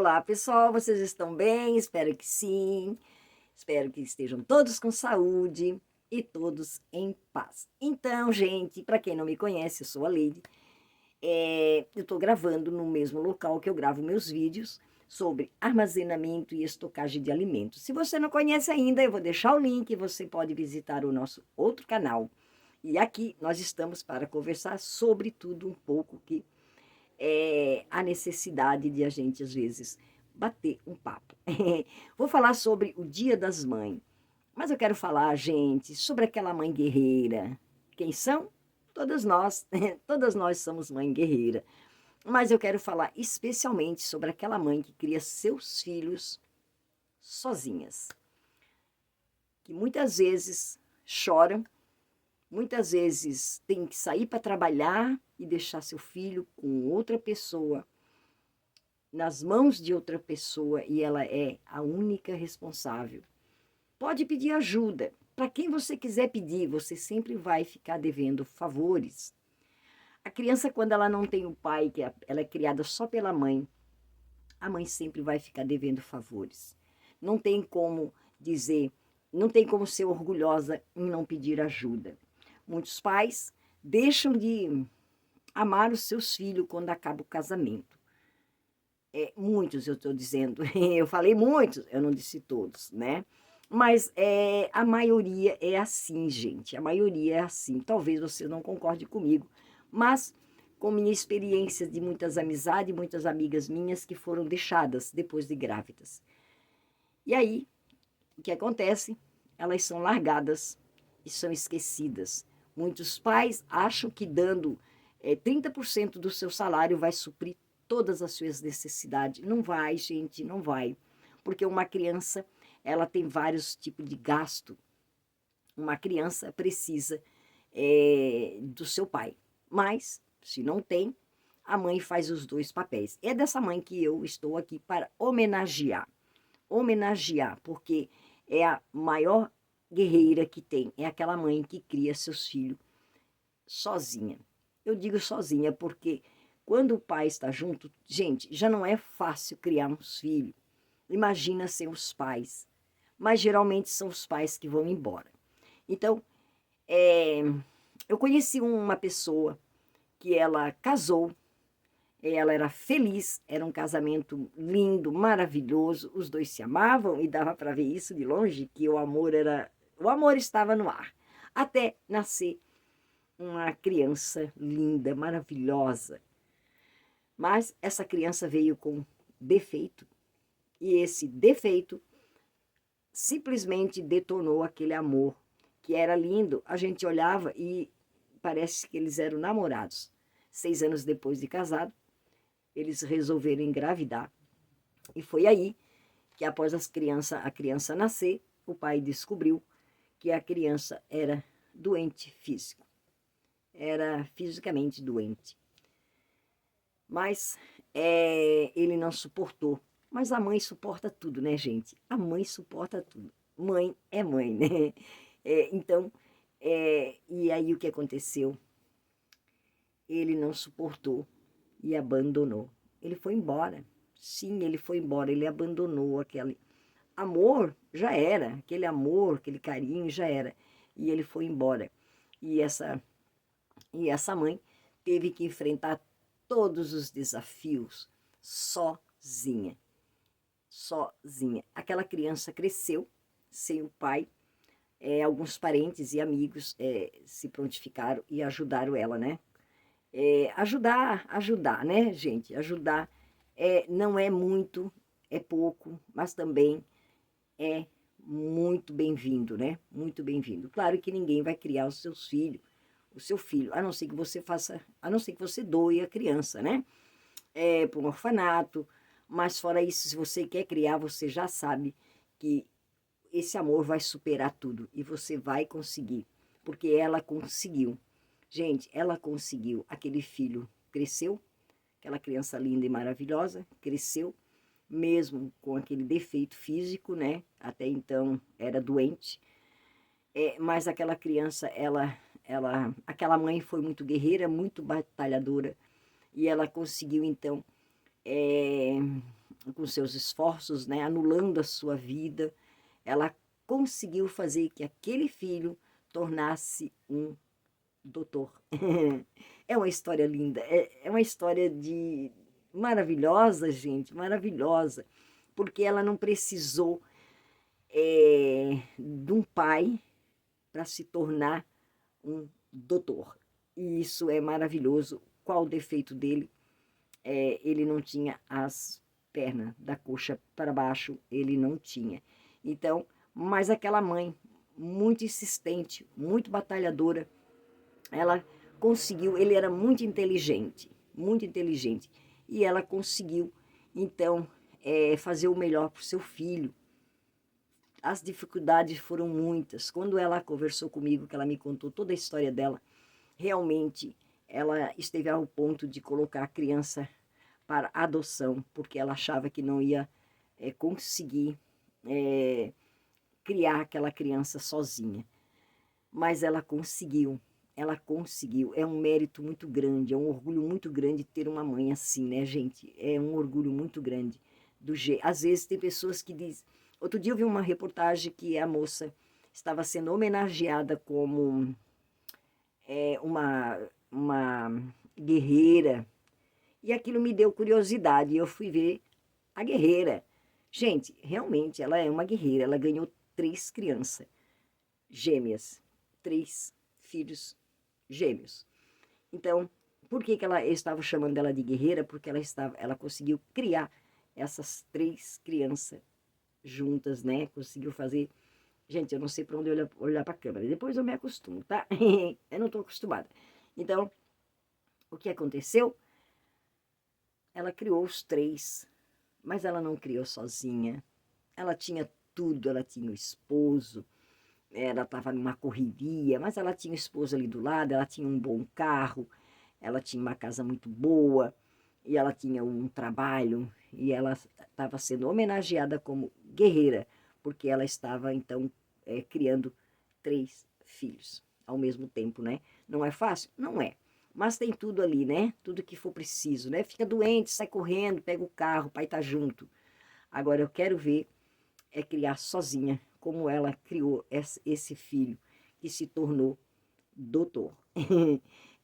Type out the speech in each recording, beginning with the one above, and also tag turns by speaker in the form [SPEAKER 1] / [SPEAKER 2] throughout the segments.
[SPEAKER 1] Olá, pessoal, vocês estão bem? Espero que sim. Espero que estejam todos com saúde e todos em paz. Então, gente, para quem não me conhece, eu sou a Leide. Eu estou gravando no mesmo local que eu gravo meus vídeos sobre armazenamento e estocagem de alimentos. Se você não conhece ainda, eu vou deixar o link e você pode visitar o nosso outro canal. E aqui nós estamos para conversar sobre tudo um pouco que a necessidade de a gente, às vezes, bater um papo. Vou falar sobre o Dia das Mães, mas eu quero falar, gente, sobre aquela mãe guerreira. Quem são? Todas nós, todas nós somos mãe guerreira. Mas eu quero falar especialmente sobre aquela mãe que cria seus filhos sozinhas, que muitas vezes choram, muitas vezes tem que sair para trabalhar e deixar seu filho com outra pessoa, nas mãos de outra pessoa, e ela é a única responsável. Pode pedir ajuda. Para quem você quiser pedir, você sempre vai ficar devendo favores. A criança, quando ela não tem o pai, ela é criada só pela mãe, a mãe sempre vai ficar devendo favores. Não tem como dizer, não tem como ser orgulhosa em não pedir ajuda. Muitos pais deixam de amar os seus filhos quando acaba o casamento. Muitos, eu estou dizendo, eu falei muitos, eu não disse todos, né? Mas a maioria é assim, gente, a maioria é assim. Talvez você não concorde comigo, mas com minha experiência de muitas amizades, muitas amigas minhas que foram deixadas depois de grávidas. E aí, o que acontece? Elas são largadas e são esquecidas. Muitos pais acham que dando 30% do seu salário vai suprir todas as suas necessidades. Não vai, gente, não vai. Porque uma criança, ela tem vários tipos de gasto. Uma criança precisa do seu pai. Mas, se não tem, a mãe faz os dois papéis. É dessa mãe que eu estou aqui para homenagear. Homenagear, porque é a maior guerreira que tem. É aquela mãe que cria seus filhos sozinha. Eu digo sozinha porque quando o pai está junto, gente, já não é fácil criar uns filhos. Imagina ser os pais. Mas geralmente são os pais que vão embora. Então, eu conheci uma pessoa que ela casou, ela era feliz, era um casamento lindo, maravilhoso, os dois se amavam e dava para ver isso de longe, que o amor estava no ar, até nascer uma criança linda, maravilhosa. Mas essa criança veio com defeito, e esse defeito simplesmente detonou aquele amor, que era lindo. A gente olhava e parece que eles eram namorados. 6 anos depois de casado, eles resolveram engravidar. E foi aí que, após a criança nascer, o pai descobriu que a criança era doente físico. Era fisicamente doente. Mas ele não suportou. Mas a mãe suporta tudo, né, gente? A mãe suporta tudo. Mãe é mãe, né? Então, e aí o que aconteceu? Ele não suportou e abandonou. Ele foi embora. Sim, ele foi embora. Ele abandonou aquele amor, já era. Aquele amor, aquele carinho, já era. E ele foi embora. E essa mãe teve que enfrentar todos os desafios sozinha. Sozinha. Aquela criança cresceu sem o pai. Alguns parentes e amigos se prontificaram e ajudaram ela, né? Ajudar, né, gente? Ajudar não é muito, é pouco, mas também é muito bem-vindo, né? Muito bem-vindo. Claro que ninguém vai criar os seus filhos, o seu filho, a não ser que você faça, a não ser que você doe a criança, né? Para um orfanato, mas fora isso, se você quer criar, você já sabe que esse amor vai superar tudo e você vai conseguir, porque ela conseguiu. Gente, ela conseguiu. Aquele filho cresceu, aquela criança linda e maravilhosa, cresceu, mesmo com aquele defeito físico, né? Até então era doente. Mas aquela criança, aquela mãe foi muito guerreira, muito batalhadora, e ela conseguiu, então, com seus esforços, né, anulando a sua vida, ela conseguiu fazer que aquele filho tornasse um doutor. É uma história linda, é uma história maravilhosa, gente, maravilhosa, porque ela não precisou de um pai para se tornar um doutor. E isso é maravilhoso. Qual o defeito dele? Ele não tinha as pernas da coxa para baixo, ele não tinha. Então, mas aquela mãe, muito insistente, muito batalhadora, ela conseguiu, ele era muito inteligente, e ela conseguiu, então, fazer o melhor para o seu filho. As dificuldades foram muitas. Quando ela conversou comigo, que ela me contou toda a história dela, realmente ela esteve ao ponto de colocar a criança para adoção, porque ela achava que não ia conseguir criar aquela criança sozinha. Mas ela conseguiu. É um mérito muito grande, é um orgulho muito grande ter uma mãe assim, né, gente? É um orgulho muito grande. Às vezes tem pessoas que dizem... Outro dia eu vi uma reportagem que a moça estava sendo homenageada como uma guerreira, e aquilo me deu curiosidade, e eu fui ver a guerreira. Gente, realmente, ela é uma guerreira, ela ganhou 3 crianças gêmeas, 3 filhos gêmeos. Então, por que ela estava chamando ela de guerreira? Porque ela conseguiu criar essas 3 crianças juntas, né? Conseguiu fazer... Gente, eu não sei para onde olhar para a câmera. Depois eu me acostumo, tá? Eu não estou acostumada. Então, o que aconteceu? Ela criou os 3, mas ela não criou sozinha. Ela tinha tudo, ela tinha o esposo, ela estava numa correria, mas ela tinha o esposo ali do lado, ela tinha um bom carro, ela tinha uma casa muito boa, e ela tinha um trabalho, e ela estava sendo homenageada como guerreira, porque ela estava, então, criando 3 filhos ao mesmo tempo, né? Não é fácil? Não é. Mas tem tudo ali, né? Tudo que for preciso, né? Fica doente, sai correndo, pega o carro, o pai tá junto. Agora eu quero ver criar sozinha, como ela criou esse filho, que se tornou doutor.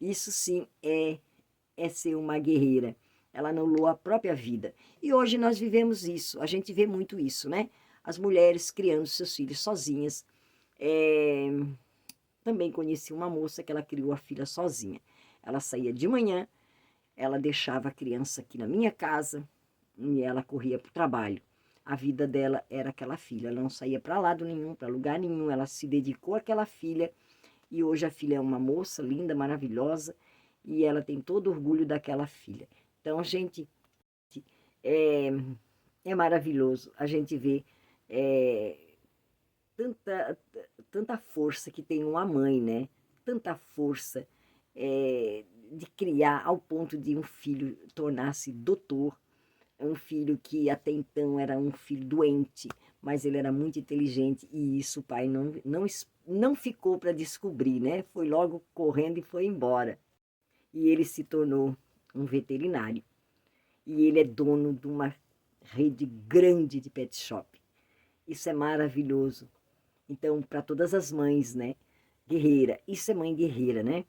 [SPEAKER 1] Isso sim é ser uma guerreira. Ela anulou a própria vida. E hoje nós vivemos isso, a gente vê muito isso, né? As mulheres criando seus filhos sozinhas. Também conheci uma moça que ela criou a filha sozinha. Ela saía de manhã, ela deixava a criança aqui na minha casa e ela corria para o trabalho. A vida dela era aquela filha, ela não saía para lado nenhum, para lugar nenhum, ela se dedicou àquela filha e hoje a filha é uma moça linda, maravilhosa e ela tem todo orgulho daquela filha. Então, gente, é, é maravilhoso a gente ver tanta, tanta força que tem uma mãe, né? Tanta força de criar ao ponto de um filho tornar-se doutor, um filho que até então era um filho doente, mas ele era muito inteligente e isso o pai não ficou para descobrir, né? Foi logo correndo e foi embora. E ele se tornou um veterinário. E ele é dono de uma rede grande de pet shop. Isso é maravilhoso. Então, para todas as mães, né? Guerreira. Isso é mãe guerreira, né?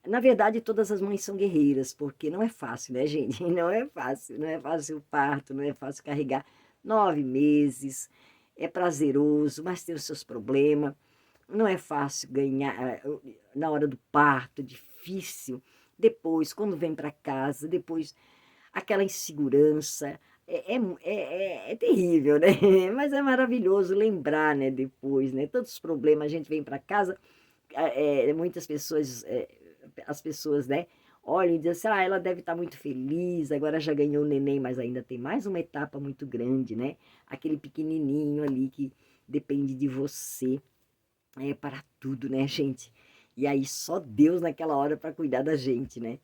[SPEAKER 1] Na verdade, todas as mães são guerreiras, porque não é fácil, né, gente? Não é fácil. Não é fácil o parto, não é fácil carregar 9 meses. É prazeroso, mas tem os seus problemas. Não é fácil ganhar na hora do parto, é difícil. Depois, quando vem para casa, depois aquela insegurança. É terrível, né? Mas é maravilhoso lembrar, né, depois, né? Tantos problemas, a gente vem para casa, muitas pessoas, as pessoas, né, olham e dizem assim, ah, ela deve estar muito feliz, agora já ganhou o neném, mas ainda tem mais uma etapa muito grande, né? Aquele pequenininho ali que depende de você para tudo, né, gente? E aí só Deus naquela hora para cuidar da gente, né?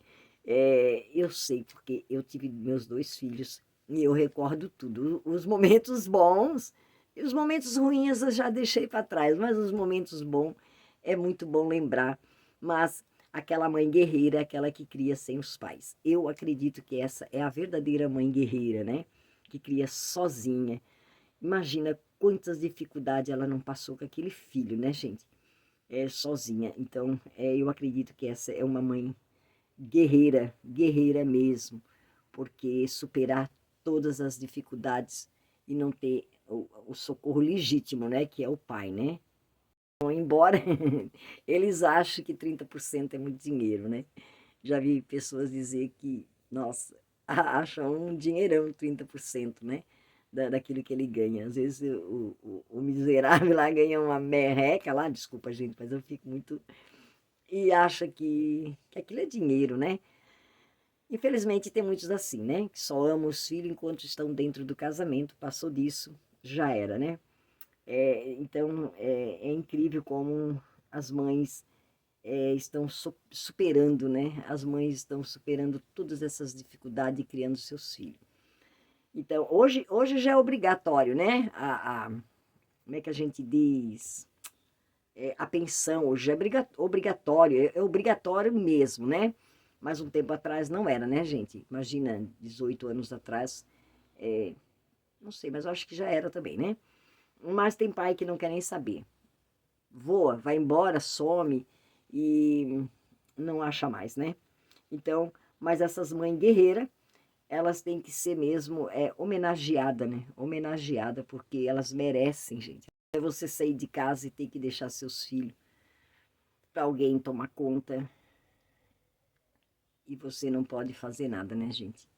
[SPEAKER 1] Eu sei, porque eu tive meus 2 filhos e eu recordo tudo. Os momentos bons e os momentos ruins eu já deixei para trás, mas os momentos bons é muito bom lembrar. Mas aquela mãe guerreira é aquela que cria sem os pais. Eu acredito que essa é a verdadeira mãe guerreira, né? que cria sozinha. Imagina quantas dificuldades ela não passou com aquele filho, né, gente? Sozinha. Então, eu acredito que essa é uma mãe guerreira, guerreira mesmo, porque superar todas as dificuldades e não ter o socorro legítimo, né, que é o pai, né? Embora eles achem que 30% é muito dinheiro, né? Já vi pessoas dizer que, nossa, acham um dinheirão 30%, né? Daquilo que ele ganha. Às vezes o miserável lá ganha uma merreca lá, desculpa, gente, mas eu fico muito. E acha que aquilo é dinheiro, né? Infelizmente tem muitos assim, né? Que só amam os filhos enquanto estão dentro do casamento, passou disso, já era, né? Então é incrível como as mães estão superando, né? As mães estão superando todas essas dificuldades e criando seus filhos. Então, hoje já é obrigatório, né? Como é que a gente diz? A pensão hoje é obrigatório, é obrigatório mesmo, né? Mas um tempo atrás não era, né, gente? Imagina, 18 anos atrás, não sei, mas eu acho que já era também, né? Mas tem pai que não quer nem saber. Voa, vai embora, some e não acha mais, né? Então, mas essas mães guerreiras, elas têm que ser mesmo homenageadas, né? Homenageadas, porque elas merecem, gente. É você sair de casa e ter que deixar seus filhos para alguém tomar conta e você não pode fazer nada, né, gente?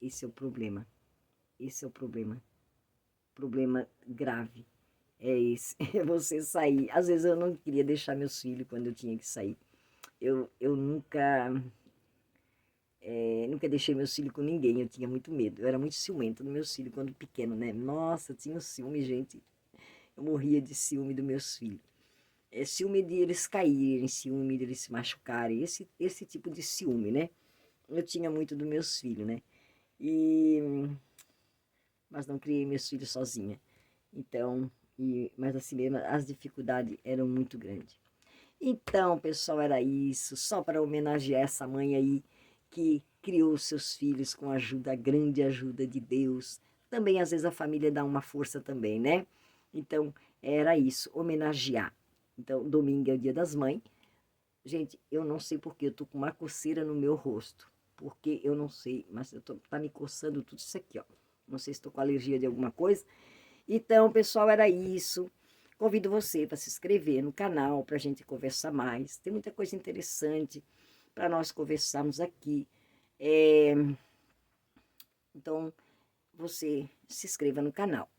[SPEAKER 1] Esse é o problema. Esse é o problema. Problema grave. É esse. É você sair. Às vezes eu não queria deixar meus filhos quando eu tinha que sair. Eu nunca deixei meus filhos com ninguém, eu tinha muito medo. Eu era muito ciumenta dos meus filhos quando pequeno, né? Nossa, eu tinha um ciúme, gente. Eu morria de ciúme dos meus filhos. Ciúme de eles caírem, ciúme de eles se machucarem, esse tipo de ciúme, né? Eu tinha muito dos meus filhos, né? Mas não criei meus filhos sozinha. Então, mas assim mesmo, as dificuldades eram muito grandes. Então, pessoal, era isso, só para homenagear essa mãe aí que criou seus filhos com a grande ajuda de Deus. Também, às vezes, a família dá uma força também, né? Então, era isso, homenagear. Então, domingo é o dia das mães. Gente, eu não sei porque eu tô com uma coceira no meu rosto. Porque eu não sei, mas tá me coçando tudo isso aqui, ó. Não sei se estou com alergia de alguma coisa. Então, pessoal, era isso. Convido você para se inscrever no canal, para a gente conversar mais. Tem muita coisa interessante para nós conversarmos aqui. Então, você se inscreva no canal.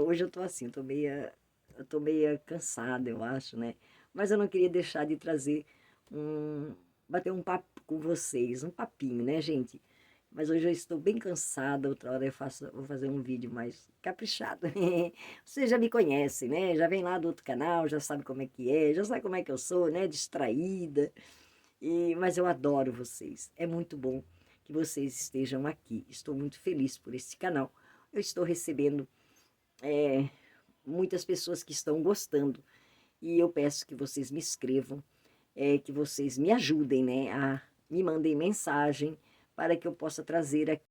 [SPEAKER 1] Hoje eu tô assim, eu tô meio cansada, eu acho, né? Mas eu não queria deixar de trazer bater um papo com vocês, um papinho, né, gente? Mas hoje eu estou bem cansada, outra hora vou fazer um vídeo mais caprichado. Vocês já me conhecem, né? Já vem lá do outro canal, já sabe como é, já sabe como é que eu sou, né? Distraída. Mas eu adoro vocês. É muito bom que vocês estejam aqui. Estou muito feliz por esse canal. Eu estou recebendo muitas pessoas que estão gostando. E eu peço que vocês me escrevam, que vocês me ajudem, né? Me mandem mensagem para que eu possa trazer aqui